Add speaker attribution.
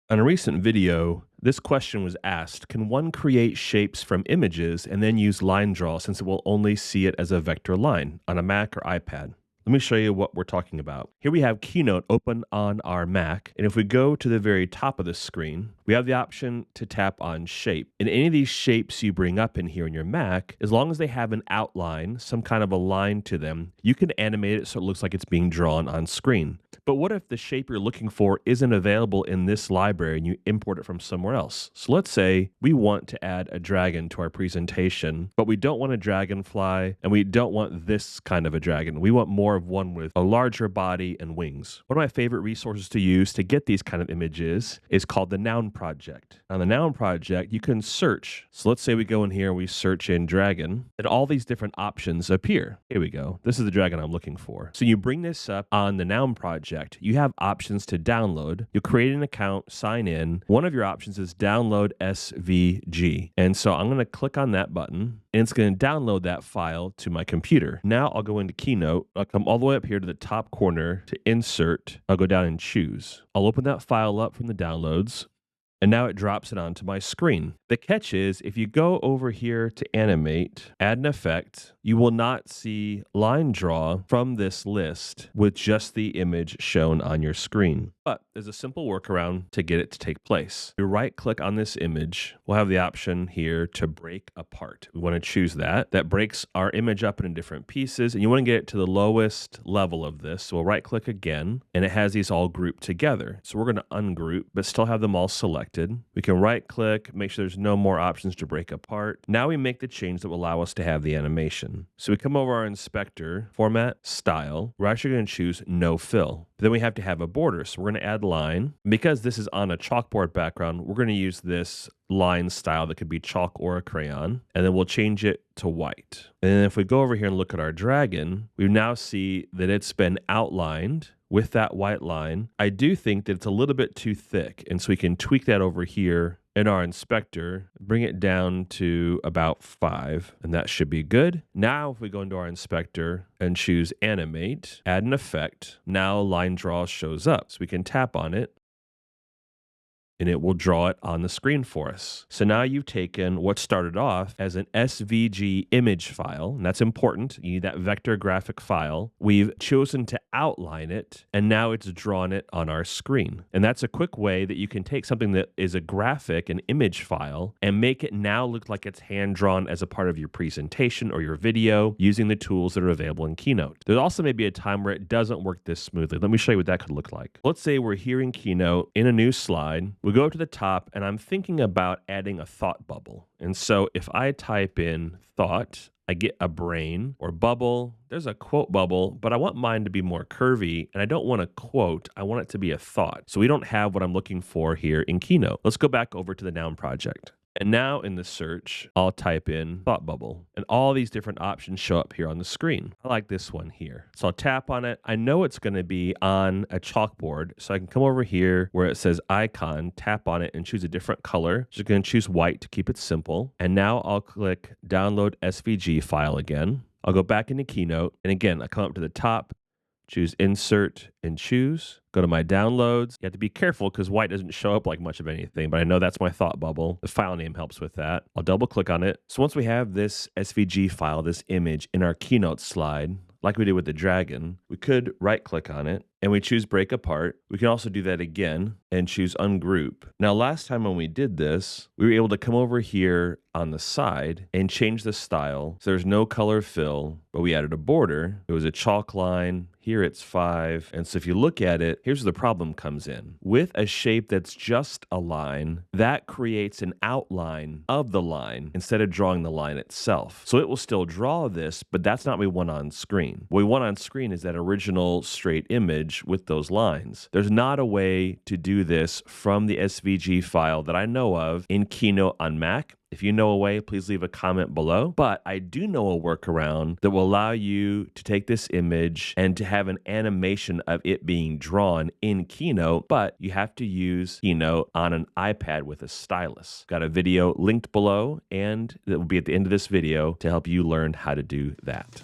Speaker 1: On a recent video, this question was asked: can one create shapes from images and then use line draw since it will only see it as a vector line on a Mac or iPad? Let me show you what we're talking about. Here we have Keynote open on our Mac, and if we go to the very top of the screen, we have the option to tap on Shape. And any of these shapes you bring up in here in your Mac, as long as they have an outline, some kind of a line to them, you can animate it so it looks like it's being drawn on screen. But what if the shape you're looking for isn't available in this library and you import it from somewhere else? So let's say we want to add a dragon to our presentation, but we don't want a dragonfly and we don't want this kind of a dragon. We want more of one with a larger body and wings. One of my favorite resources to use to get these kind of images is called the Noun project. On the Noun project, you can search. So let's say we go in here and we search in dragon, and all these different options appear. Here we go. This is the dragon I'm looking for. So you bring this up on the Noun project. You have options to download. You create an account, sign in. One of your options is download SVG. And so I'm going to click on that button, and it's going to download that file to my computer. Now I'll go into Keynote. I'll come all the way up here to the top corner to insert. I'll go down and choose. I'll open that file up from the downloads, and now it drops it onto my screen. The catch is, if you go over here to Animate, add an effect, you will not see line draw from this list with just the image shown on your screen. But there's a simple workaround to get it to take place. You right-click on this image. We'll have the option here to break apart. We want to choose that. That breaks our image up into different pieces, and you want to get it to the lowest level of this. So we'll right-click again, and it has these all grouped together. So we're going to ungroup, but still have them all selected. We can right-click, make sure there's no more options to break apart. Now we make the change that will allow us to have the animation. So we come over our inspector, format, style. We're actually going to choose no fill. Then we have to have a border. So we're going to add line. Because this is on a chalkboard background, we're going to use this line style that could be chalk or a crayon. And then we'll change it to white. And then if we go over here and look at our dragon, we now see that it's been outlined with that white line. I do think that it's a little bit too thick, and so we can tweak that over here in our inspector, bring it down to about 5, and that should be good. Now, if we go into our inspector and choose Animate, add an effect, now line draw shows up. So we can tap on it, and it will draw it on the screen for us. So now you've taken what started off as an SVG image file, and that's important. You need that vector graphic file. We've chosen to outline it, and now it's drawn it on our screen. And that's a quick way that you can take something that is a graphic, an image file, and make it now look like it's hand-drawn as a part of your presentation or your video using the tools that are available in Keynote. There's also maybe a time where it doesn't work this smoothly. Let me show you what that could look like. Let's say we're here in Keynote in a new slide. We go up to the top, and I'm thinking about adding a thought bubble. And so if I type in thought, I get a brain or bubble. There's a quote bubble, but I want mine to be more curvy, and I don't want a quote. I want it to be a thought. So we don't have what I'm looking for here in Keynote. Let's go back over to the Noun project. And now in the search, I'll type in thought bubble, and all these different options show up here on the screen. I like this one here. So I'll tap on it. I know it's going to be on a chalkboard, so I can come over here where it says icon, tap on it, and choose a different color. So I'm going to choose white to keep it simple. And now I'll click download SVG file again. I'll go back into Keynote, and again, I come up to the top, choose insert and choose. Go to my downloads. You have to be careful because white doesn't show up like much of anything, but I know that's my thought bubble. The file name helps with that. I'll double click on it. So once we have this SVG file, this image in our Keynote slide, like we did with the dragon, we could right click on it and we choose break apart. We can also do that again and choose ungroup. Now, last time when we did this, we were able to come over here on the side and change the style. So there's no color fill, but we added a border. It was a chalk line. Here it's 5. And so if you look at it, here's where the problem comes in. With a shape that's just a line, that creates an outline of the line instead of drawing the line itself. So it will still draw this, but that's not what we want on screen. What we want on screen is that original straight image with those lines. There's not a way to do this from the SVG file that I know of in Keynote on Mac. If you know a way, please leave a comment below. But I do know a workaround that will allow you to take this image and to have an animation of it being drawn in Keynote, but you have to use Keynote on an iPad with a stylus. Got a video linked below, and it will be at the end of this video to help you learn how to do that.